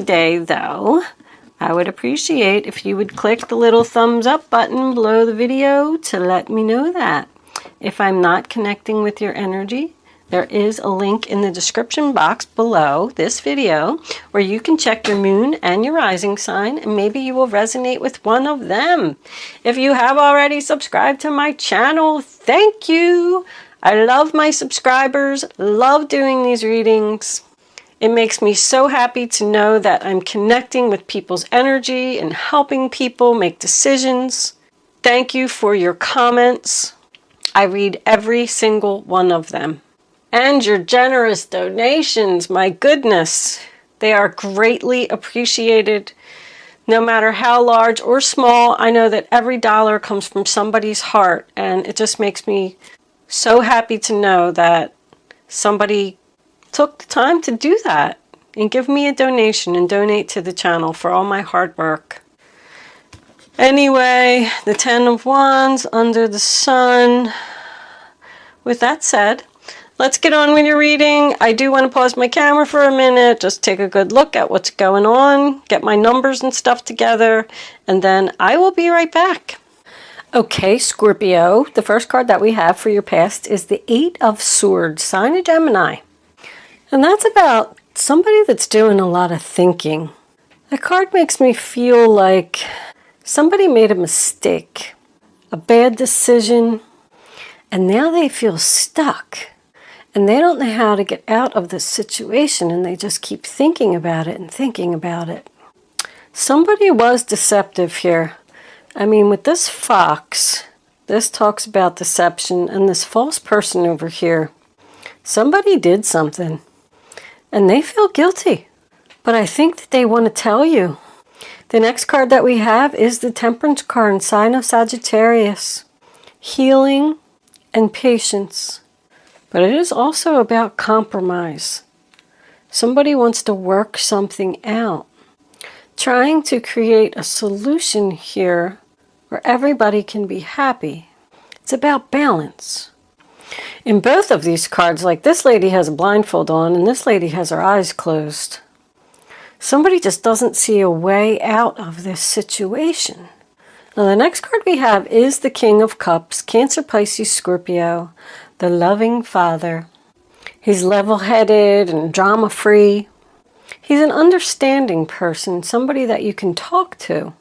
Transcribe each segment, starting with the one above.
Today, though, I would appreciate if you would click the little thumbs up button below the video to let me know that. If I'm not connecting with your energy, there is a link in the description box below this video where you can check your moon and your rising sign, and maybe you will resonate with one of them. If you have already subscribed to my channel, thank you. I love my subscribers, love doing these readings. It makes me so happy to know that I'm connecting with people's energy and helping people make decisions. Thank you for your comments. I read every single one of them. And your generous donations, my goodness, they are greatly appreciated. No matter how large or small, I know that every dollar comes from somebody's heart, and it just makes me so happy to know that somebody took the time to do that and give me a donation and donate to the channel for all my hard work. Anyway, the 10 of Wands under the sun. With that said, let's get on with your reading. I do want to pause my camera for a minute, just take a good look at what's going on, get my numbers and stuff together, and then I will be right back. Okay, Scorpio, the first card that we have for your past is the 8 of Swords, sign of Gemini. And that's about somebody that's doing a lot of thinking. That card makes me feel like somebody made a mistake, a bad decision, and now they feel stuck. And they don't know how to get out of this situation, and they just keep thinking about it and thinking about it. Somebody was deceptive here. I mean, with this fox, this talks about deception, and this false person over here, somebody did something. And they feel guilty, but I think that they want to tell you. The next card that we have is the Temperance card, sign of Sagittarius. Healing and patience. But it is also about compromise. Somebody wants to work something out. Trying to create a solution here where everybody can be happy. It's about balance. In both of these cards, like this lady has a blindfold on and this lady has her eyes closed. Somebody just doesn't see a way out of this situation. Now the next card we have is the King of Cups, Cancer, Pisces, Scorpio, the loving father. He's level-headed and drama-free. He's an understanding person, somebody that you can talk to.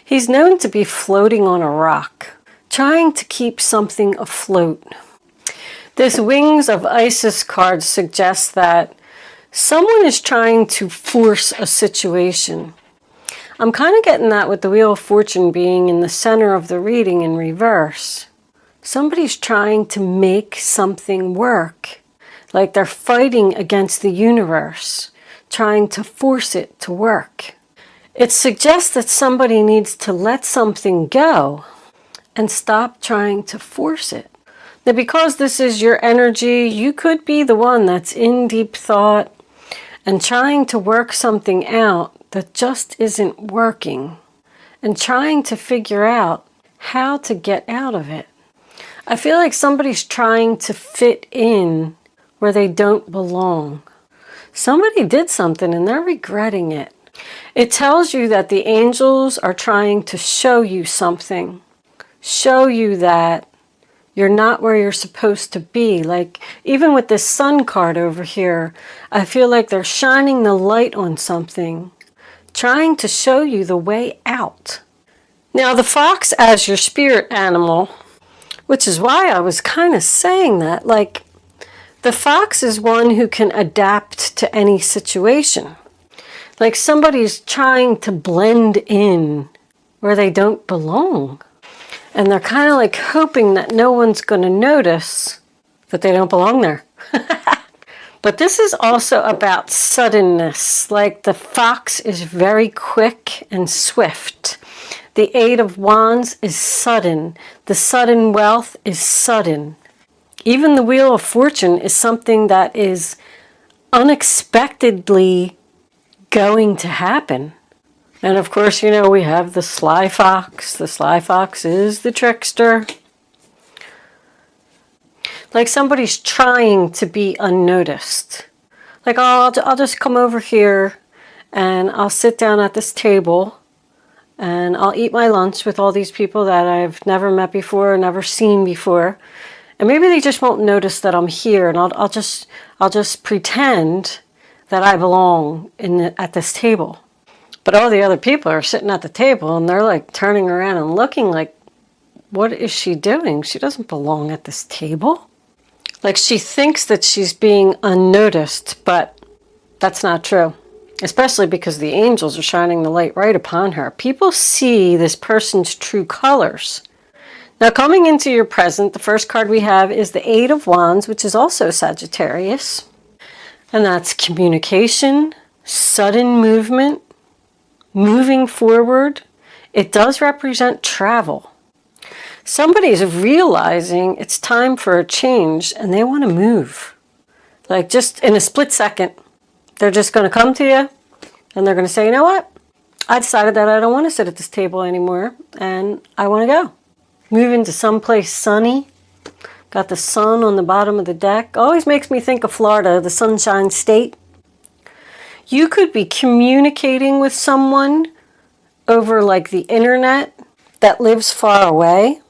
He's known to be floating on a rock, trying to keep something afloat. This Wings of Isis card suggests that someone is trying to force a situation. I'm kind of getting that with the Wheel of Fortune being in the center of the reading in reverse. Somebody's trying to make something work, like they're fighting against the universe, trying to force it to work. It suggests that somebody needs to let something go and stop trying to force it. Now, because this is your energy, you could be the one that's in deep thought and trying to work something out that just isn't working and trying to figure out how to get out of it. I feel like somebody's trying to fit in where they don't belong. Somebody did something and they're regretting it. It tells you that the angels are trying to show you something, show you that you're not where you're supposed to be. Like, even with this Sun card over here, I feel like they're shining the light on something, trying to show you the way out. Now, the fox as your spirit animal, which is why I was kind of saying that, like, the fox is one who can adapt to any situation. Like somebody's trying to blend in where they don't belong. And they're kind of like hoping that no one's going to notice that they don't belong there. But this is also about suddenness. Like the fox is very quick and swift. The 8 of Wands is sudden. The sudden wealth is sudden. Even the Wheel of Fortune is something that is unexpectedly going to happen. And of course, you know, we have the sly fox. The sly fox is the trickster. Like somebody's trying to be unnoticed. Like, oh, I'll just come over here and I'll sit down at this table and I'll eat my lunch with all these people that I've never met before, never seen before. And maybe they just won't notice that I'm here, and I'll just pretend that I belong at this table. But all the other people are sitting at the table and they're like turning around and looking like, what is she doing? She doesn't belong at this table. Like, she thinks that she's being unnoticed, but that's not true. Especially because the angels are shining the light right upon her. People see this person's true colors. Now, coming into your present, the first card we have is the Eight of Wands, which is also Sagittarius. And that's communication, sudden movement, moving forward. It does represent travel. Somebody's realizing it's time for a change and they want to move. Like, just in a split second. They're just going to come to you and they're going to say, you know what? I decided that I don't want to sit at this table anymore and I want to go. Move into someplace sunny. Got the sun on the bottom of the deck. Always makes me think of Florida, the Sunshine State. You could be communicating with someone over like the internet that lives far away.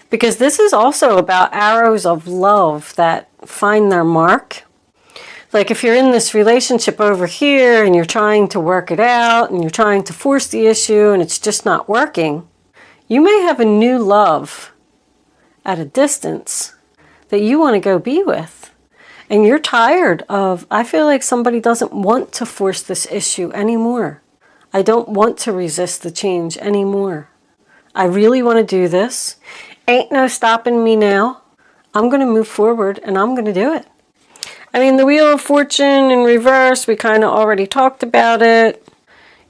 Because this is also about arrows of love that find their mark. Like, if you're in this relationship over here and you're trying to work it out and you're trying to force the issue and it's just not working, you may have a new love at a distance that you want to go be with. And you're tired of, I feel like somebody doesn't want to force this issue anymore. I don't want to resist the change anymore. I really want to do this. Ain't no stopping me now. I'm going to move forward and I'm going to do it. I mean, the Wheel of Fortune in reverse, we kind of already talked about it.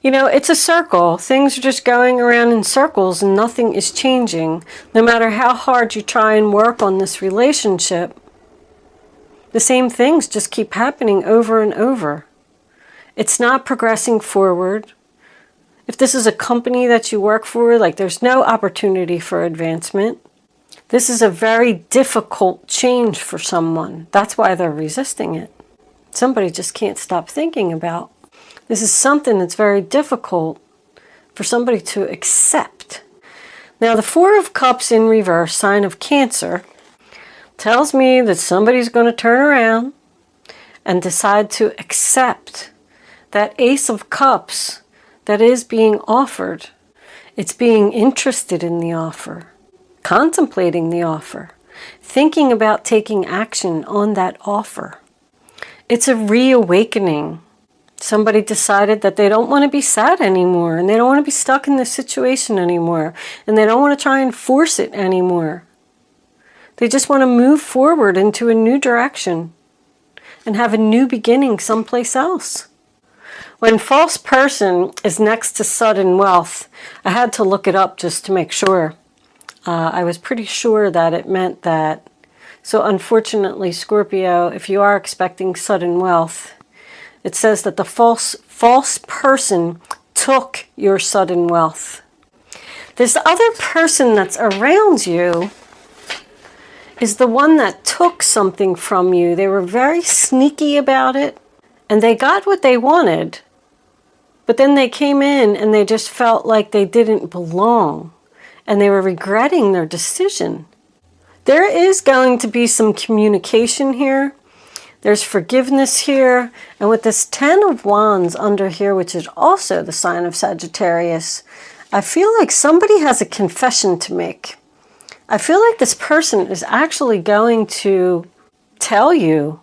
You know, it's a circle. Things are just going around in circles and nothing is changing. No matter how hard you try and work on this relationship, the same things just keep happening over and over. It's not progressing forward. If this is a company that you work for, like, there's no opportunity for advancement. This is a very difficult change for someone. That's why they're resisting it. Somebody just can't stop thinking about. This is something that's very difficult for somebody to accept. Now, the Four of Cups in reverse, sign of Cancer, tells me that somebody's going to turn around and decide to accept that Ace of Cups that is being offered. It's being interested in the offer. Contemplating the offer, thinking about taking action on that offer. It's a reawakening. Somebody decided that they don't want to be sad anymore and they don't want to be stuck in this situation anymore and they don't want to try and force it anymore. They just want to move forward into a new direction and have a new beginning someplace else. When false person is next to sudden wealth, I had to look it up just to make sure. I was pretty sure that it meant that. So unfortunately, Scorpio, if you are expecting sudden wealth, it says that the false person took your sudden wealth. This other person that's around you is the one that took something from you. They were very sneaky about it, and they got what they wanted. But then they came in and they just felt like they didn't belong. And they were regretting their decision. There is going to be some communication here. There's forgiveness here. And with this 10 of Wands under here, which is also the sign of Sagittarius, I feel like somebody has a confession to make. I feel like this person is actually going to tell you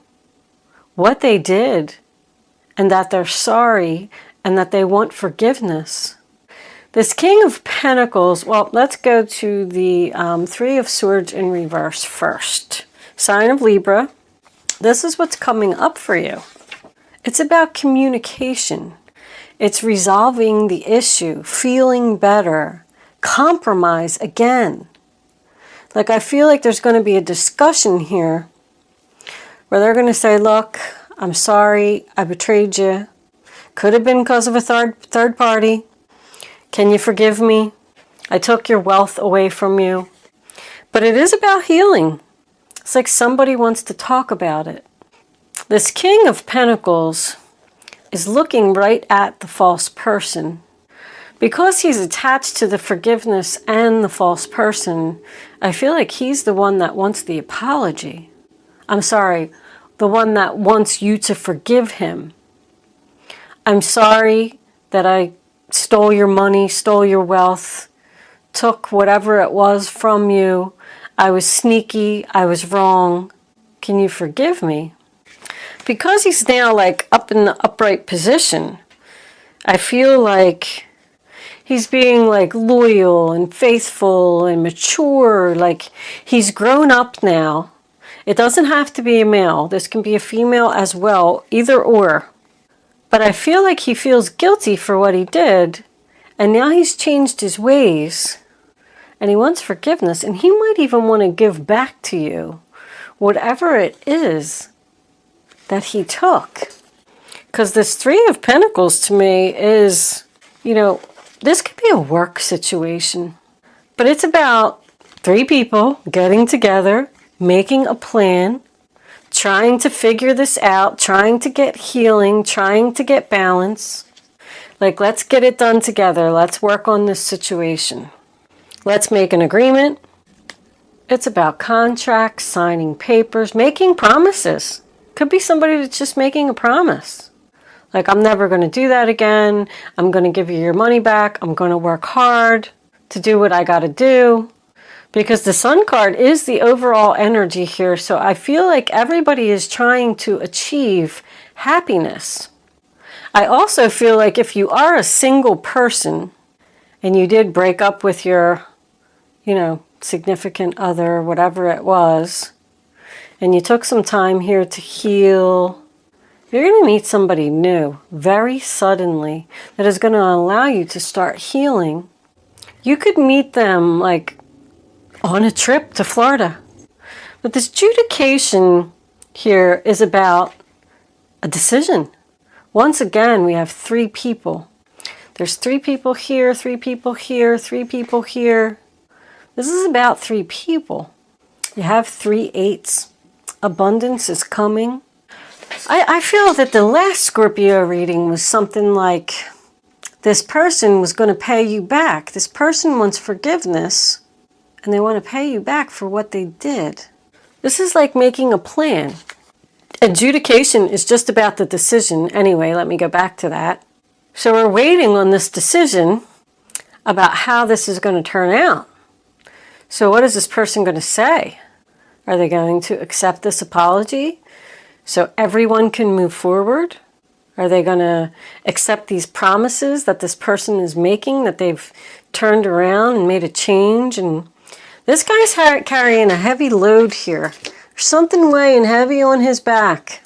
what they did and that they're sorry and that they want forgiveness. This King of Pentacles, well, let's go to the Three of Swords in reverse first. Sign of Libra. This is what's coming up for you. It's about communication. It's resolving the issue, feeling better, compromise again. Like, I feel like there's going to be a discussion here where they're going to say, look, I'm sorry, I betrayed you. Could have been because of a third party. Can you forgive me? I took your wealth away from you. But it is about healing. It's like somebody wants to talk about it. This King of Pentacles, is looking right at the false person. Because he's attached to the forgiveness and the false person, I feel like he's the one that wants the apology. I'm sorry, the one that wants you to forgive him. I'm sorry that I stole your money, stole your wealth, took whatever it was from you. I was sneaky, I was wrong. Can you forgive me? Because he's now like up in the upright position, I feel like he's being like loyal and faithful and mature, like he's grown up now. It doesn't have to be a male. This can be a female as well, either or. But I feel like he feels guilty for what he did, and now he's changed his ways, and he wants forgiveness, and he might even want to give back to you whatever it is that he took. Because this Three of Pentacles to me is, you know, this could be a work situation, but it's about three people getting together, making a plan, trying to figure this out, trying to get healing, trying to get balance. Like, let's get it done together. Let's work on this situation. Let's make an agreement. It's about contracts, signing papers, making promises. Could be somebody that's just making a promise. Like, I'm never going to do that again. I'm going to give you your money back. I'm going to work hard to do what I got to do. Because the Sun card is the overall energy here. So I feel like everybody is trying to achieve happiness. I also feel like if you are a single person and you did break up with your, you know, significant other, whatever it was, and you took some time here to heal, you're going to meet somebody new very suddenly that is going to allow you to start healing. You could meet them like on a trip to Florida. But this adjudication here is about a decision. Once again, we have three people. There's three people here, three people here, three people here. This is about three people. You have 3 8s. Abundance is coming. I feel that the last Scorpio reading was something like this person was going to pay you back. This person wants forgiveness, and they want to pay you back for what they did. This is like making a plan. Adjudication is just about the decision. Anyway, let me go back to that. So we're waiting on this decision about how this is going to turn out. So what is this person going to say? Are they going to accept this apology so everyone can move forward? Are they going to accept these promises that this person is making, that they've turned around and made a change? And this guy's carrying a heavy load here. There's something weighing heavy on his back.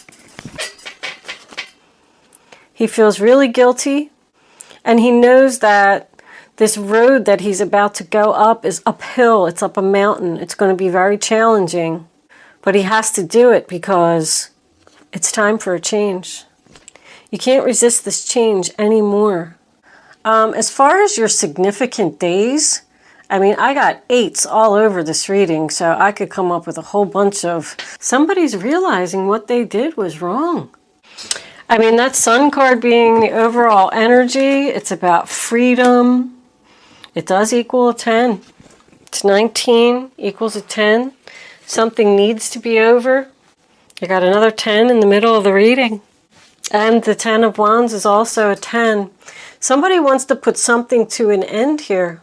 He feels really guilty, and he knows that this road that he's about to go up is uphill. It's up a mountain. It's going to be very challenging, but he has to do it because it's time for a change. You can't resist this change anymore. As far as your significant days, I mean, I got 8s all over this reading, so I could come up with a whole bunch of somebody's realizing what they did was wrong. I mean, that Sun card being the overall energy, it's about freedom. It does equal a 10. It's 19 equals a 10. Something needs to be over. You got another 10 in the middle of the reading. And the 10 of Wands is also a 10. Somebody wants to put something to an end here.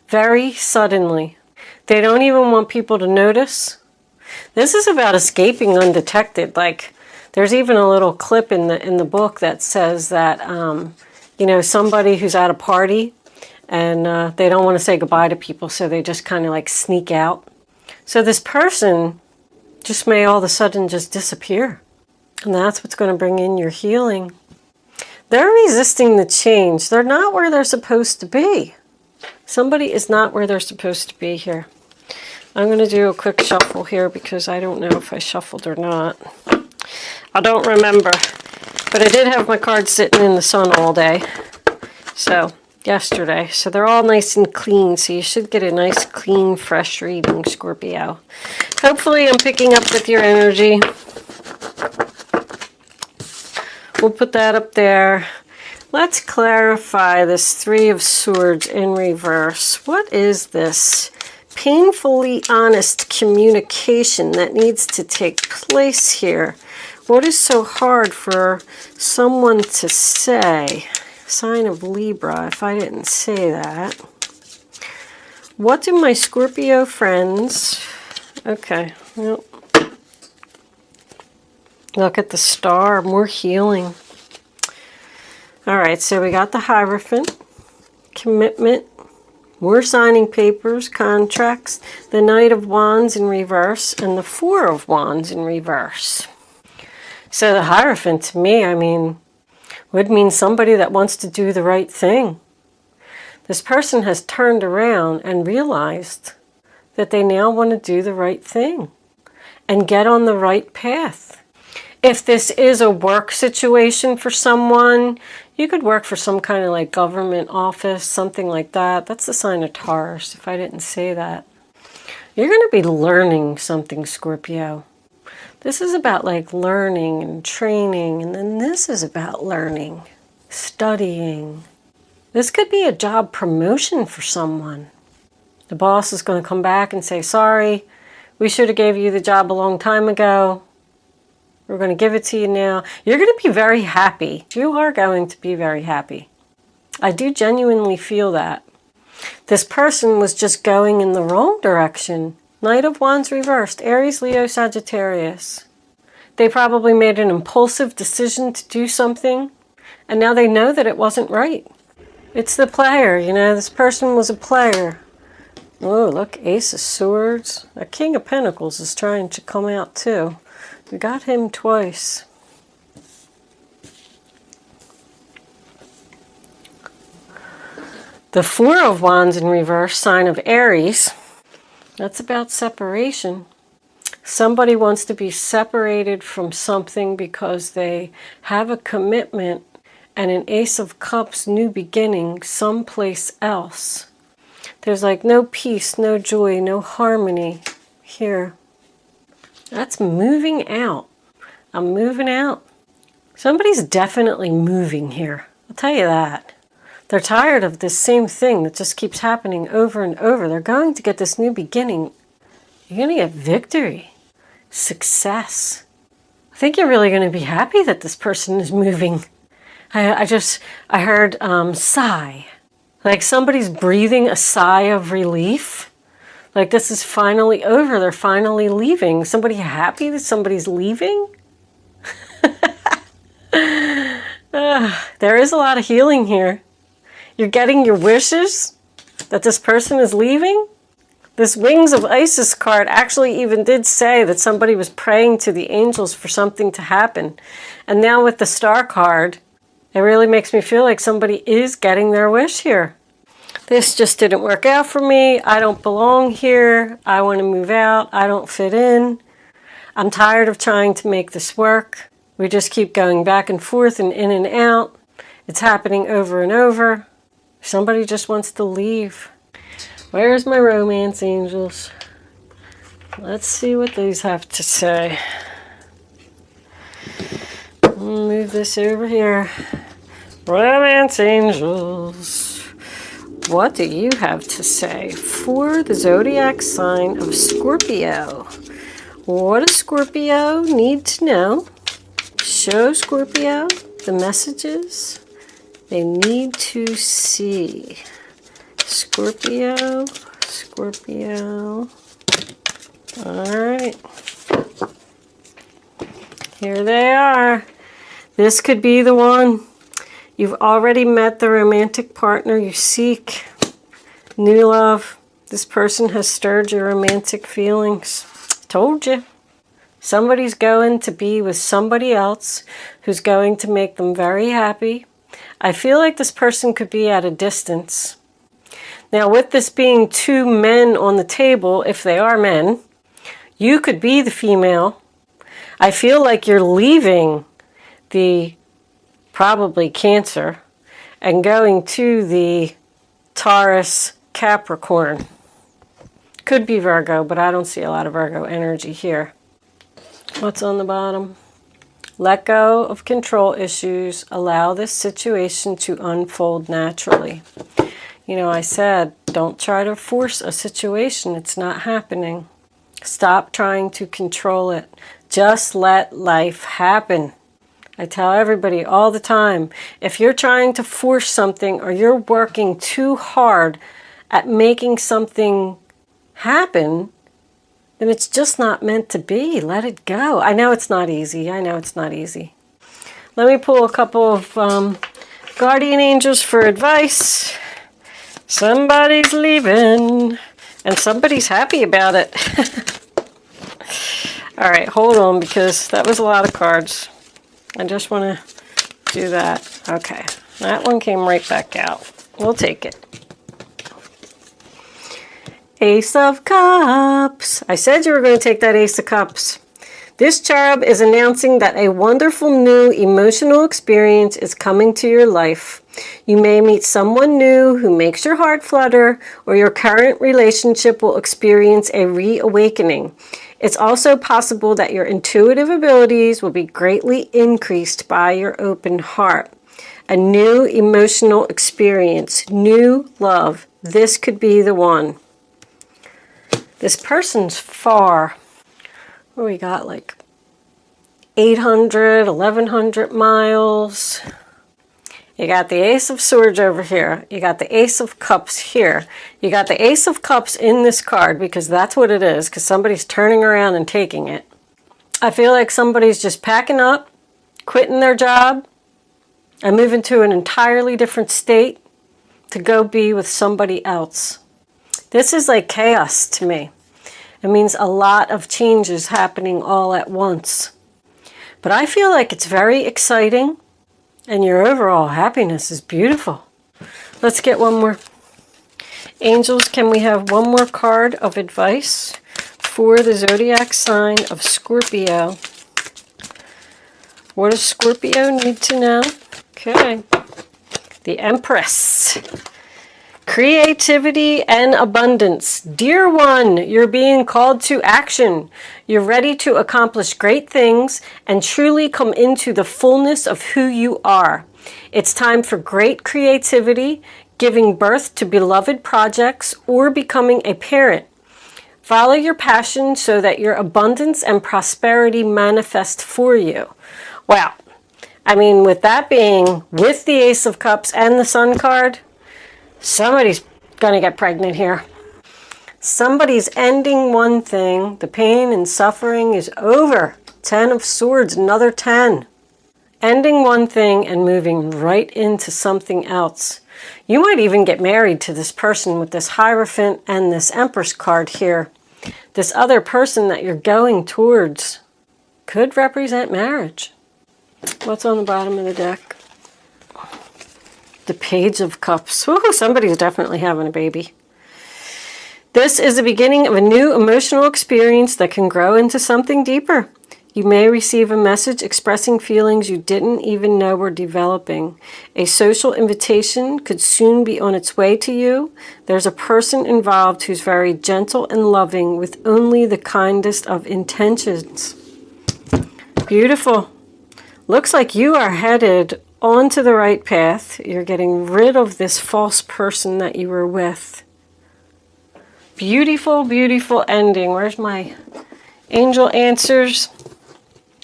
Very suddenly. They don't even want people to notice. This is about escaping undetected. Like, there's even a little clip in the book that says that, you know, somebody who's at a party and they don't want to say goodbye to people, so they just kind of like sneak out. So this person just may all of a sudden just disappear. And that's what's going to bring in your healing. They're resisting the change. They're not where they're supposed to be. Somebody is not where they're supposed to be here. I'm going to do a quick shuffle here because I don't know if I shuffled or not. I don't remember. But I did have my cards sitting in the sun all day. So, yesterday. So they're all nice and clean. So you should get a nice, clean, fresh reading, Scorpio. Hopefully I'm picking up with your energy. We'll put that up there. Let's clarify this Three of Swords in reverse. What is this painfully honest communication that needs to take place here? What is so hard for someone to say? Sign of Libra, if I didn't say that. What do my Scorpio friends... Okay, well, look at the star, more healing. All right, so we got the Hierophant, commitment, more signing papers, contracts, the Knight of Wands in reverse, and the Four of Wands in reverse. So the Hierophant, to me, I mean, would mean somebody that wants to do the right thing. This person has turned around and realized that they now want to do the right thing and get on the right path. If this is a work situation for someone, you could work for some kind of like government office, something like that. That's the sign of Taurus, if I didn't say that. You're going to be learning something, Scorpio. This is about like learning and training, and then this is about learning, studying. This could be a job promotion for someone. The boss is going to come back and say, sorry, we should have gave you the job a long time ago. We're going to give it to you now. You're going to be very happy. You are going to be very happy. I do genuinely feel that. This person was just going in the wrong direction. Knight of Wands reversed. Aries, Leo, Sagittarius. They probably made an impulsive decision to do something, and now they know that it wasn't right. It's the player, you know. This person was a player. Oh, look, Ace of Swords. A King of Pentacles is trying to come out too. We got him twice. The Four of Wands in reverse, sign of Aries. That's about separation. Somebody wants to be separated from something because they have a commitment and an Ace of Cups, new beginning, someplace else. There's like no peace, no joy, no harmony here. That's moving out. I'm moving out. Somebody's definitely moving here. I'll tell you that. They're tired of this same thing that just keeps happening over and over. They're going to get this new beginning. You're going to get victory, success. I think you're really going to be happy that this person is moving. I heard sigh. Like somebody's breathing a sigh of relief. Like this is finally over. They're finally leaving. Somebody happy that somebody's leaving? There is a lot of healing here. You're getting your wishes that this person is leaving. This Wings of Isis card actually even did say that somebody was praying to the angels for something to happen. And now with the Star card, it really makes me feel like somebody is getting their wish here. This just didn't work out for me. I don't belong here. I want to move out. I don't fit in. I'm tired of trying to make this work. We just keep going back and forth and in and out. It's happening over and over. Somebody just wants to leave. Where's my romance angels? Let's see what these have to say. Move this over here. Romance angels. What do you have to say for the zodiac sign of Scorpio? What does Scorpio need to know? Show Scorpio the messages they need to see. Scorpio, Scorpio. All right. Here they are. This could be the one. You've already met the romantic partner you seek. New love. This person has stirred your romantic feelings. Told you. Somebody's going to be with somebody else who's going to make them very happy. I feel like this person could be at a distance. Now, with this being two men on the table, if they are men, you could be the female. I feel like you're leaving the probably Cancer and going to the Taurus Capricorn. Could be Virgo, but I don't see a lot of Virgo energy here. What's on the bottom? Let go of control issues. Allow this situation to unfold naturally. You know, I said, don't try to force a situation. It's not happening. Stop trying to control it. Just let life happen. I tell everybody all the time, if you're trying to force something or you're working too hard at making something happen, then it's just not meant to be. Let it go. I know it's not easy. I know it's not easy. Let me pull a couple of guardian angels for advice. Somebody's leaving and somebody's happy about it. All right, hold on, because that was a lot of cards. I just want to do that. Okay, that one came right back out. We'll take it. Ace of Cups. I said you were going to take that Ace of Cups. This cherub is announcing that a wonderful new emotional experience is coming to your life. You may meet someone new who makes your heart flutter, or your current relationship will experience a reawakening. It's also possible that your intuitive abilities will be greatly increased by your open heart. A new emotional experience, new love. This could be the one. This person's far. What do we got, like 800, 1100 miles. You got the Ace of Swords over here. You got the Ace of Cups here. You got the Ace of Cups in this card, because that's what it is, because somebody's turning around and taking it. I feel like somebody's just packing up, quitting their job, and moving to an entirely different state to go be with somebody else. This is like chaos to me. It means a lot of changes happening all at once. But I feel like it's very exciting. And your overall happiness is beautiful. Let's get one more. Angels, can we have one more card of advice for the zodiac sign of Scorpio? What does Scorpio need to know? Okay. The Empress. Creativity and abundance. Dear one, you're being called to action. You're ready to accomplish great things and truly come into the fullness of who you are. It's time for great creativity, giving birth to beloved projects, or becoming a parent. Follow your passion so that your abundance and prosperity manifest for you. Wow. I mean, with that being with the Ace of Cups and the Sun card, somebody's going to get pregnant here. Somebody's ending one thing. The pain and suffering is over. 10 of Swords, another 10. Ending one thing and moving right into something else. You might even get married to this person with this Hierophant and this Empress card here. This other person that you're going towards could represent marriage. What's on the bottom of the deck? The Page of Cups. Woo, somebody's definitely having a baby. This is the beginning of a new emotional experience that can grow into something deeper. You may receive a message expressing feelings you didn't even know were developing. A social invitation could soon be on its way to you. There's a person involved who's very gentle and loving with only the kindest of intentions. Beautiful. Looks like you are headed onto the right path. You're getting rid of this false person that you were with. Beautiful, beautiful ending. Where's my angel answers?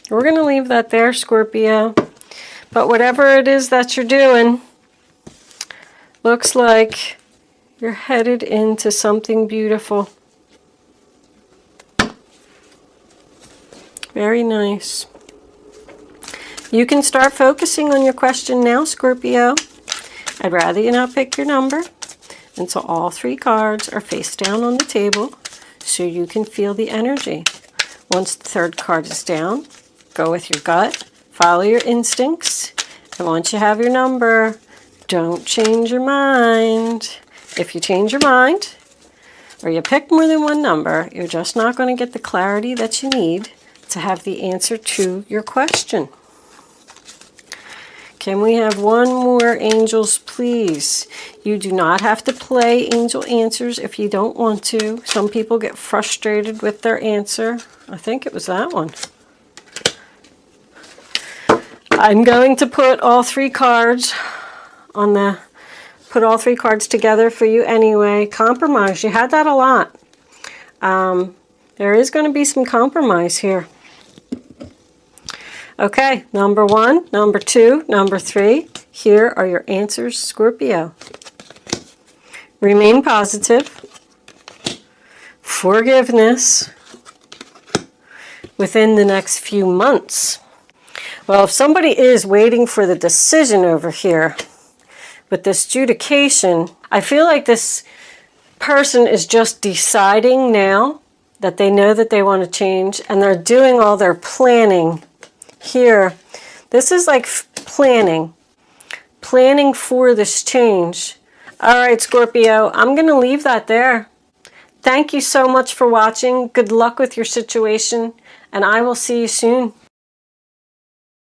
We're going to leave that there, Scorpio. But whatever it is that you're doing, looks like you're headed into something beautiful. Very nice. You can start focusing on your question now, Scorpio. I'd rather you not pick your number until all 3 cards are face down on the table so you can feel the energy. Once the 3rd card is down, go with your gut, follow your instincts, and once you have your number, don't change your mind. If you change your mind, or you pick more than one number, you're just not going to get the clarity that you need to have the answer to your question. Can we have one more, angels, please? You do not have to play angel answers if you don't want to. Some people get frustrated with their answer. I think it was that one. I'm going to put all 3 cards on the, put all 3 cards together for you anyway. Compromise, you had that a lot. There is going to be some compromise here. Okay, number 1, number 2, number 3. Here are your answers, Scorpio. Remain positive. Forgiveness within the next few months. Well, if somebody is waiting for the decision over here with this adjudication, I feel like this person is just deciding now that they know that they want to change, and they're doing all their planning here. This is like planning for this change. All right, Scorpio, I'm going to leave that there. Thank you so much for watching. Good luck with your situation, and I will see you soon.